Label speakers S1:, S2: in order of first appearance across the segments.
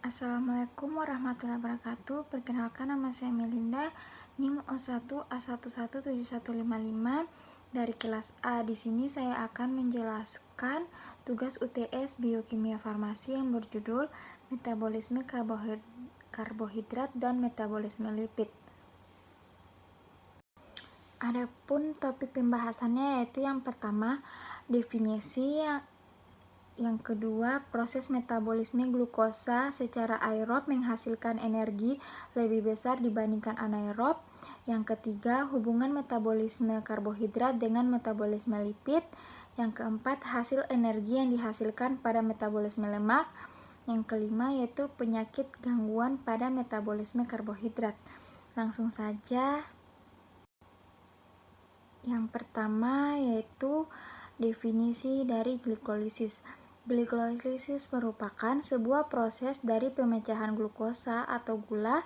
S1: Assalamualaikum warahmatullahi wabarakatuh. Perkenalkan, nama saya Melinda, NIM O1A1171155 dari kelas A. Di sini saya akan menjelaskan tugas UTS Biokimia Farmasi yang berjudul Metabolisme Karbohidrat dan Metabolisme Lipid. Adapun topik pembahasannya yaitu yang pertama, definisi, yang kedua, proses metabolisme glukosa secara aerob menghasilkan energi lebih besar dibandingkan anaerob. Yang ketiga, hubungan metabolisme karbohidrat dengan metabolisme lipid. Yang keempat, hasil energi yang dihasilkan pada metabolisme lemak. Yang kelima yaitu penyakit gangguan pada metabolisme karbohidrat. Langsung saja. Yang pertama yaitu definisi dari glikolisis. Glikolisis merupakan sebuah proses dari pemecahan glukosa atau gula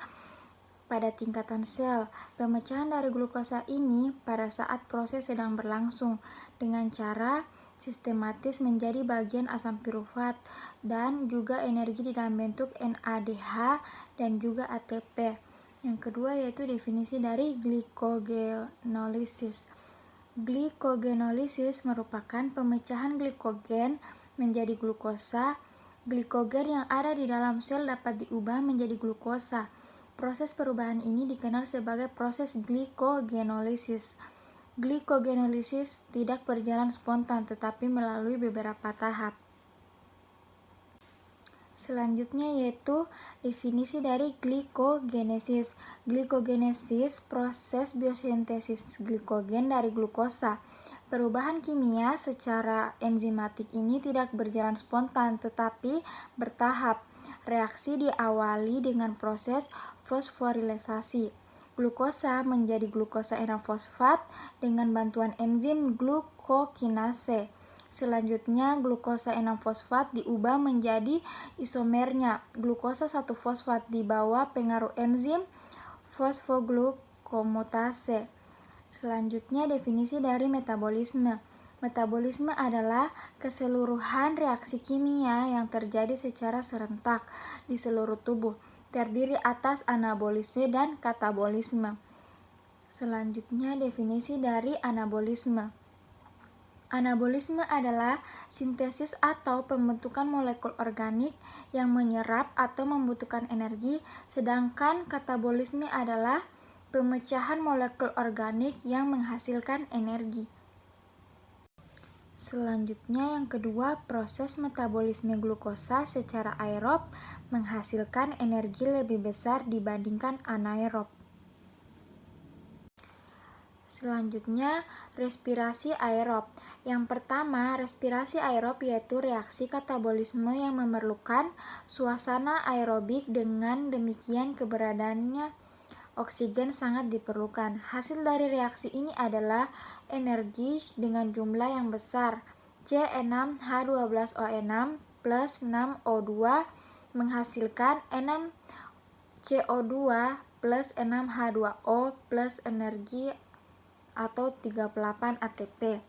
S1: pada tingkatan sel. Pemecahan dari glukosa ini pada saat proses sedang berlangsung dengan cara sistematis menjadi bagian asam pirufat dan juga energi di dalam bentuk NADH dan juga ATP. Yang kedua yaitu definisi dari glikogenolisis. Glikogenolisis merupakan pemecahan glikogen menjadi glukosa. Glikogen yang ada di dalam sel dapat diubah menjadi glukosa. Proses perubahan ini dikenal sebagai proses glikogenolisis. Glikogenolisis tidak berjalan spontan tetapi melalui beberapa tahap. Selanjutnya yaitu definisi dari glikogenesis. Glikogenesis proses biosintesis glikogen dari glukosa. Perubahan kimia secara enzimatik ini tidak berjalan spontan tetapi bertahap. Reaksi diawali dengan proses fosforilisasi. Glukosa menjadi glukosa 6-fosfat dengan bantuan enzim glukokinase. Selanjutnya, glukosa 6-fosfat diubah menjadi isomernya glukosa 1-fosfat di bawah pengaruh enzim fosfoglukomotase. Selanjutnya, definisi dari metabolisme. Metabolisme adalah keseluruhan reaksi kimia yang terjadi secara serentak di seluruh tubuh, terdiri atas anabolisme dan katabolisme. Selanjutnya, definisi dari anabolisme. Anabolisme adalah sintesis atau pembentukan molekul organik yang menyerap atau membutuhkan energi, sedangkan katabolisme adalah pemecahan molekul organik yang menghasilkan energi. Selanjutnya yang kedua, proses metabolisme glukosa secara aerob menghasilkan energi lebih besar dibandingkan anaerob. Selanjutnya, respirasi aerob. Yang pertama, respirasi aerob yaitu reaksi katabolisme yang memerlukan suasana aerobik, dengan demikian keberadaannya oksigen sangat diperlukan. Hasil dari reaksi ini adalah energi dengan jumlah yang besar. C6H12O6 plus 6O2 menghasilkan 6CO2 plus 6H2O plus energi atau 38 ATP.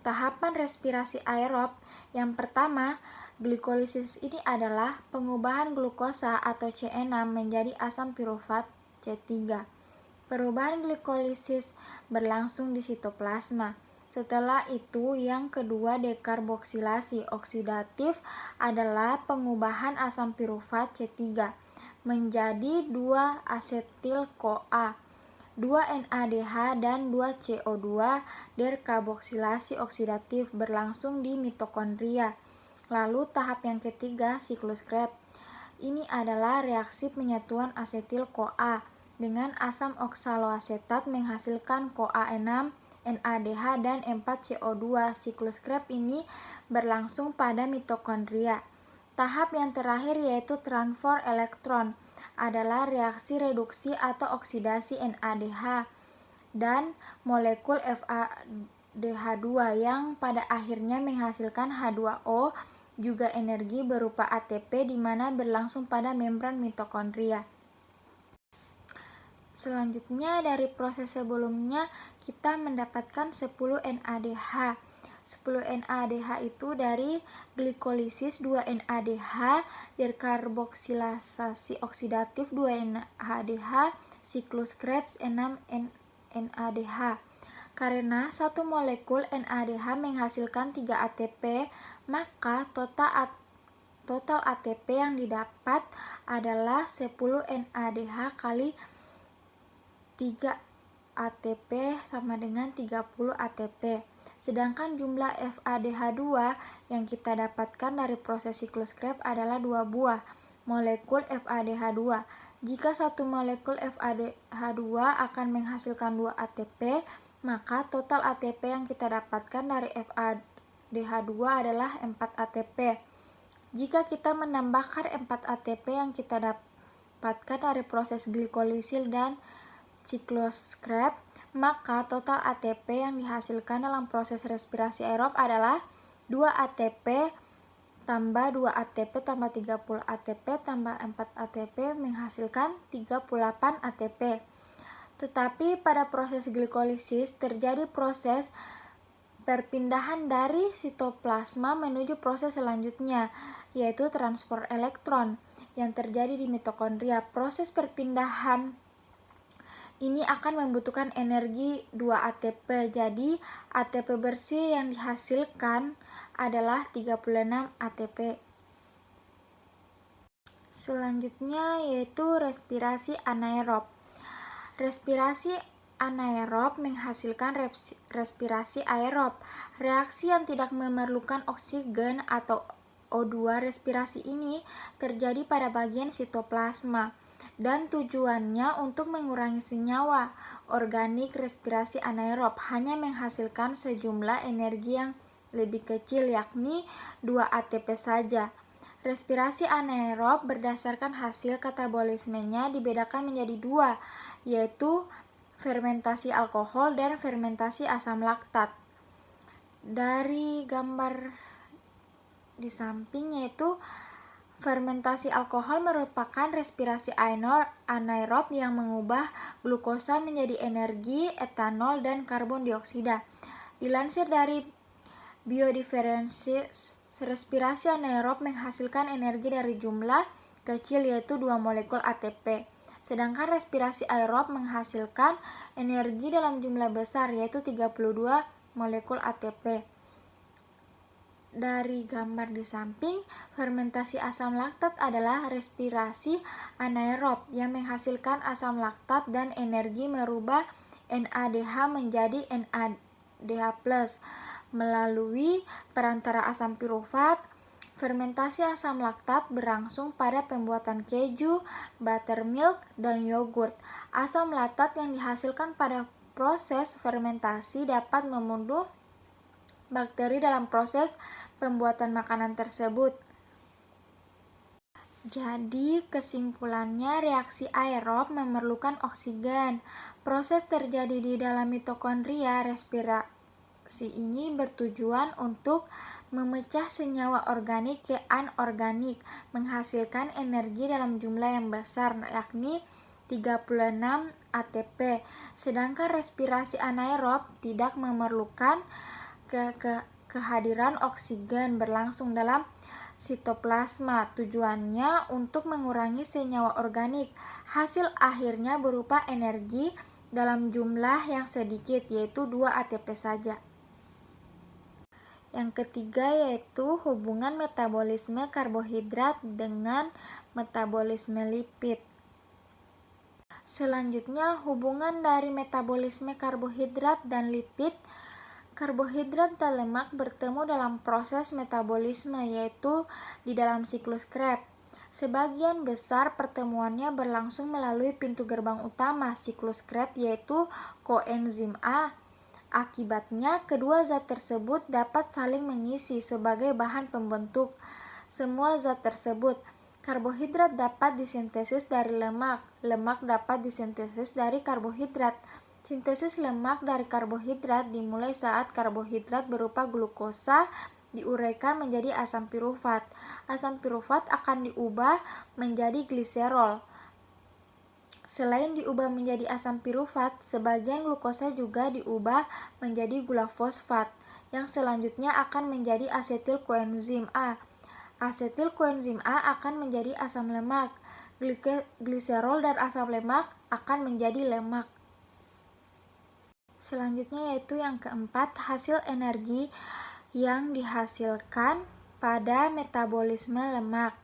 S1: Tahapan respirasi aerob yang pertama, glikolisis ini adalah pengubahan glukosa atau C6 menjadi asam pirufat C3. Perubahan glikolisis berlangsung di sitoplasma. Setelah itu, yang kedua, dekarboksilasi oksidatif adalah pengubahan asam pirufat C3 menjadi 2-asetil-CoA, 2-NADH dan 2-CO2. Dekarboksilasi oksidatif berlangsung di mitokondria. Lalu tahap yang ketiga, siklus Krebs. Ini adalah reaksi penyatuan asetil-CoA dengan asam oksaloasetat menghasilkan CoA6, NADH dan 4CO2. Siklus Krebs ini berlangsung pada mitokondria. Tahap yang terakhir yaitu transfer elektron adalah reaksi reduksi atau oksidasi NADH dan molekul FADH2 yang pada akhirnya menghasilkan H2O, juga energi berupa ATP di mana berlangsung pada membran mitokondria. Selanjutnya dari proses sebelumnya kita mendapatkan 10 NADH. 10 NADH itu dari glikolisis 2 NADH, dari karboksilasi oksidatif 2 NADH, siklus Krebs 6 NADH. Karena satu molekul NADH menghasilkan 3 ATP, maka total ATP yang didapat adalah 10 NADH kali 3 ATP sama dengan 30 ATP. Sedangkan jumlah FADH2 yang kita dapatkan dari proses siklus Krebs adalah 2 buah molekul FADH2. Jika satu molekul FADH2 akan menghasilkan 2 ATP, maka total ATP yang kita dapatkan dari FADH2 adalah 4 ATP. Jika kita menambahkan 4 ATP yang kita dapatkan dari proses glikolisil dan siklus Krebs, maka total ATP yang dihasilkan dalam proses respirasi aerob adalah 2 ATP tambah 2 ATP tambah 30 ATP tambah 4 ATP menghasilkan 38 ATP. Tetapi pada proses glikolisis terjadi proses perpindahan dari sitoplasma menuju proses selanjutnya, yaitu transport elektron yang terjadi di mitokondria. Proses perpindahan ini akan membutuhkan energi 2 ATP. Jadi ATP bersih yang dihasilkan adalah 36 ATP. Selanjutnya yaitu respirasi anaerob. Respirasi anaerob menghasilkan respirasi aerob. Reaksi yang tidak memerlukan oksigen atau O2 respirasi ini terjadi pada bagian sitoplasma dan tujuannya untuk mengurangi senyawa organik. Respirasi anaerob hanya menghasilkan sejumlah energi yang lebih kecil, yakni 2 ATP saja. Respirasi anaerob berdasarkan hasil katabolismenya dibedakan menjadi 2, yaitu fermentasi alkohol dan fermentasi asam laktat. Dari gambar di samping, yaitu fermentasi alkohol merupakan respirasi anaerob yang mengubah glukosa menjadi energi, etanol, dan karbon dioksida. Dilansir dari biodiferensiasi, respirasi anaerob menghasilkan energi dari jumlah kecil, yaitu 2 molekul ATP. Sedangkan respirasi aerob menghasilkan energi dalam jumlah besar, yaitu 32 molekul ATP. Dari gambar di samping, fermentasi asam laktat adalah respirasi anaerob yang menghasilkan asam laktat dan energi merubah NADH menjadi NADH+. Melalui perantara asam pirufat, fermentasi asam laktat berlangsung pada pembuatan keju, buttermilk, dan yogurt. Asam laktat yang dihasilkan pada proses fermentasi dapat membunuh bakteri dalam proses pembuatan makanan tersebut. Jadi kesimpulannya, reaksi aerob memerlukan oksigen. Proses terjadi di dalam mitokondria. Respirasi ini bertujuan untuk memecah senyawa organik ke anorganik, menghasilkan energi dalam jumlah yang besar, yakni 36 ATP. Sedangkan respirasi anaerob tidak memerlukan kehadiran oksigen, berlangsung dalam sitoplasma. Tujuannya untuk mengurangi senyawa organik. Hasil akhirnya berupa energi dalam jumlah yang sedikit, yaitu 2 ATP saja. Yang ketiga yaitu hubungan metabolisme karbohidrat dengan metabolisme lipid. Selanjutnya, hubungan dari metabolisme karbohidrat dan lipid. Karbohidrat dan lemak bertemu dalam proses metabolisme, yaitu di dalam siklus Krebs. Sebagian besar pertemuannya berlangsung melalui pintu gerbang utama siklus Krebs, yaitu koenzim A. Akibatnya, kedua zat tersebut dapat saling mengisi sebagai bahan pembentuk semua zat tersebut. Karbohidrat dapat disintesis dari lemak, lemak dapat disintesis dari karbohidrat. Sintesis lemak dari karbohidrat dimulai saat karbohidrat berupa glukosa diuraikan menjadi asam pirufat. Asam pirufat akan diubah menjadi gliserol. Selain diubah menjadi asam pirufat, sebagian glukosa juga diubah menjadi gula fosfat Yang selanjutnya akan menjadi asetil koenzim A. Asetil koenzim A akan menjadi asam lemak. Gliserol dan asam lemak akan menjadi lemak. Selanjutnya yaitu yang keempat, hasil energi yang dihasilkan pada metabolisme lemak.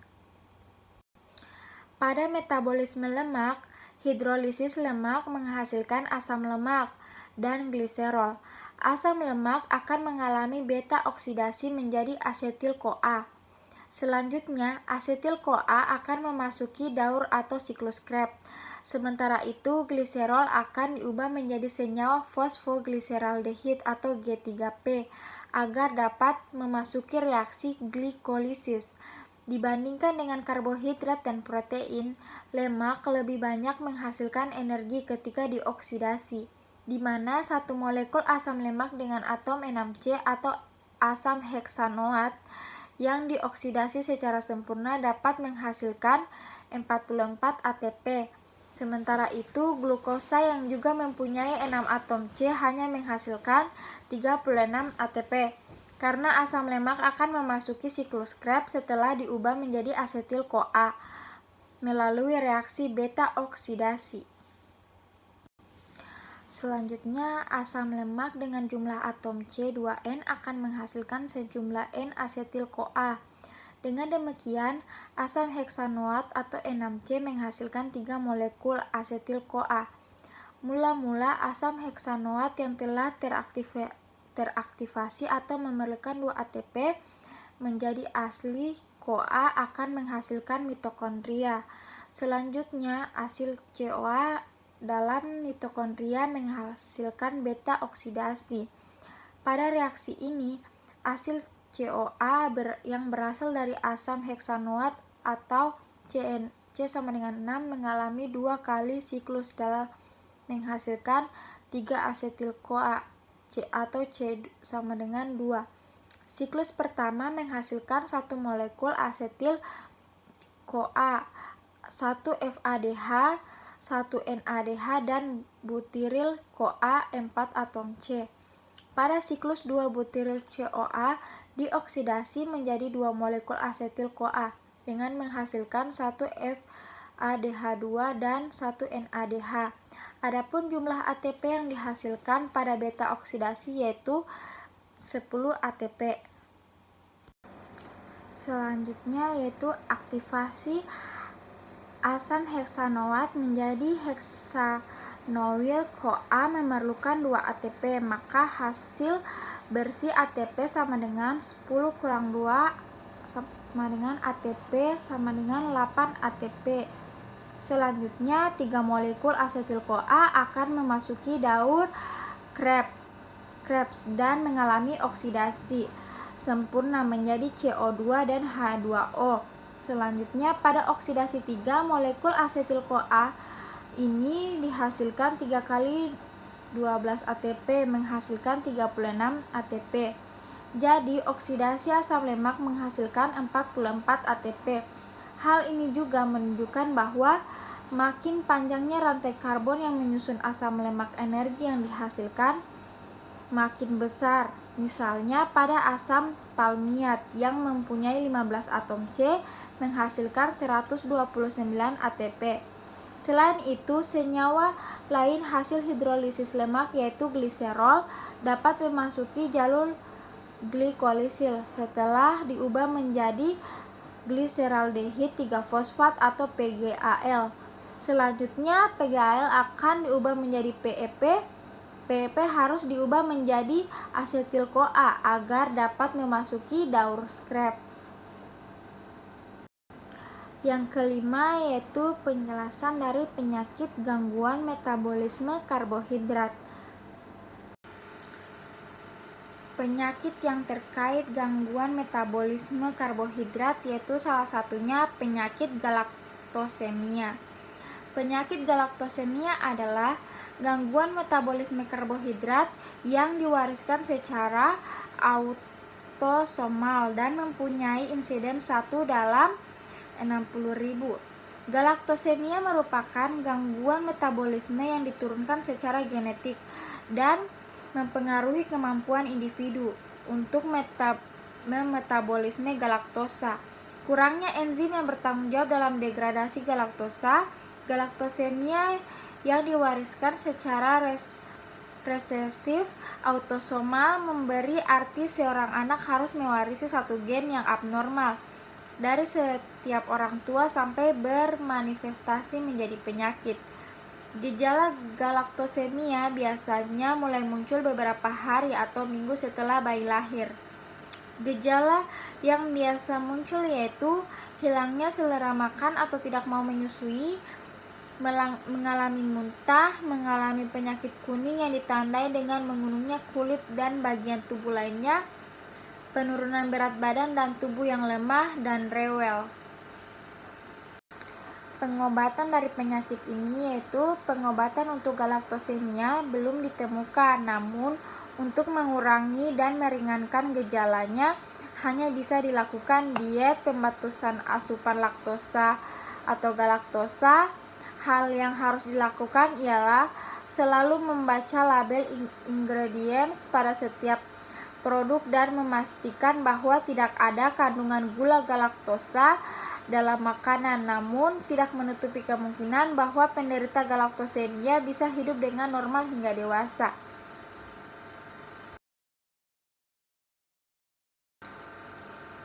S1: Pada metabolisme lemak, hidrolisis lemak menghasilkan asam lemak dan gliserol. Asam lemak akan mengalami beta oksidasi menjadi asetil-CoA. Selanjutnya, asetil-CoA akan memasuki daur atau siklus Krebs. Sementara itu, gliserol akan diubah menjadi senyawa fosfogliserdehid atau G3P agar dapat memasuki reaksi glikolisis. Dibandingkan dengan karbohidrat dan protein, lemak lebih banyak menghasilkan energi ketika dioksidasi, di mana satu molekul asam lemak dengan atom 6C atau asam heksanoat yang dioksidasi secara sempurna dapat menghasilkan 44 ATP. Sementara itu, glukosa yang juga mempunyai 6 atom C hanya menghasilkan 36 ATP. Karena asam lemak akan memasuki siklus Krebs setelah diubah menjadi asetil-CoA melalui reaksi beta oksidasi. Selanjutnya, asam lemak dengan jumlah atom C2N akan menghasilkan sejumlah N-asetil-CoA. Dengan demikian, asam heksanoat atau N6C menghasilkan 3 molekul asetil-CoA. Mula-mula asam heksanoat yang telah teraktivasi atau memerlukan 2 ATP menjadi asli CoA akan menghasilkan mitokondria. Selanjutnya, asil CoA dalam mitokondria menghasilkan beta oksidasi. Pada reaksi ini, asil CoA yang berasal dari asam heksanoat atau C sama dengan 6 mengalami 2 kali siklus dalam menghasilkan 3 asetil-CoA atau C sama dengan 2. Siklus pertama menghasilkan 1 molekul asetil-CoA, 1 FADH, 1 NADH dan butiril CoA 4 atom C. Pada siklus 2 butiril CoA dioksidasi menjadi 2 molekul asetil-CoA dengan menghasilkan 1 FADH2 dan 1 NADH. Adapun jumlah ATP yang dihasilkan pada beta oksidasi yaitu 10 ATP. Selanjutnya yaitu aktivasi asam heksanoat menjadi heksanoil CoA memerlukan 2 ATP, maka hasil bersih ATP sama dengan 10 kurang 2 sama dengan ATP sama dengan 8 ATP. Selanjutnya, 3 molekul asetil-CoA akan memasuki daur Krebs dan mengalami oksidasi sempurna menjadi CO2 dan H2O. Selanjutnya, pada oksidasi 3 molekul asetil-CoA ini dihasilkan 3 kali 12 ATP menghasilkan 36 ATP. Jadi, oksidasi asam lemak menghasilkan 44 ATP. Hal ini juga menunjukkan bahwa makin panjangnya rantai karbon yang menyusun asam lemak, energi yang dihasilkan makin besar. Misalnya pada asam palmiat yang mempunyai 15 atom C menghasilkan 129 ATP. Selain itu, senyawa lain hasil hidrolisis lemak yaitu gliserol dapat memasuki jalur glikolisil setelah diubah menjadi gliseraldehid 3-fosfat atau PGAL. Selanjutnya, PGAL akan diubah menjadi PEP. PEP harus diubah menjadi asetil-CoA agar dapat memasuki daur Krebs. Yang kelima yaitu penjelasan dari penyakit gangguan metabolisme karbohidrat. Penyakit yang terkait gangguan metabolisme karbohidrat yaitu salah satunya penyakit galaktosemia. Penyakit galaktosemia adalah gangguan metabolisme karbohidrat yang diwariskan secara autosomal dan mempunyai insiden 1 dalam 60.000. Galaktosemia merupakan gangguan metabolisme yang diturunkan secara genetik dan mempengaruhi kemampuan individu. untuk metabolisme galaktosa. Kurangnya enzim yang bertanggung jawab dalam degradasi galaktosa, galaktosemia yang diwariskan secara resesif autosomal memberi arti seorang anak harus mewarisi satu gen yang abnormal dari setiap orang tua sampai bermanifestasi menjadi penyakit. Gejala galaktosemia biasanya mulai muncul beberapa hari atau minggu setelah bayi lahir. Gejala yang biasa muncul yaitu hilangnya selera makan atau tidak mau menyusui, mengalami muntah, mengalami penyakit kuning yang ditandai dengan menguningnya kulit dan bagian tubuh lainnya, penurunan berat badan dan tubuh yang lemah, dan rewel. Pengobatan dari penyakit ini yaitu pengobatan untuk galaktosemia belum ditemukan, namun untuk mengurangi dan meringankan gejalanya hanya bisa dilakukan diet pembatasan asupan laktosa atau galaktosa. Hal yang harus dilakukan ialah selalu membaca label ingredients pada setiap produk dan memastikan bahwa tidak ada kandungan gula galaktosa dalam makanan, namun tidak menutupi kemungkinan bahwa penderita galaktosemia bisa hidup dengan normal hingga dewasa.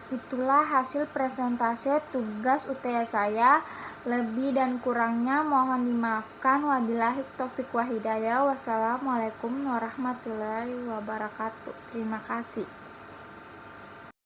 S1: Itulah hasil presentasi tugas UTS saya. Lebih dan kurangnya mohon dimaafkan. Wabillahi taufiq wal hidayah. Wassalamualaikum warahmatullahi wabarakatuh. Terima kasih.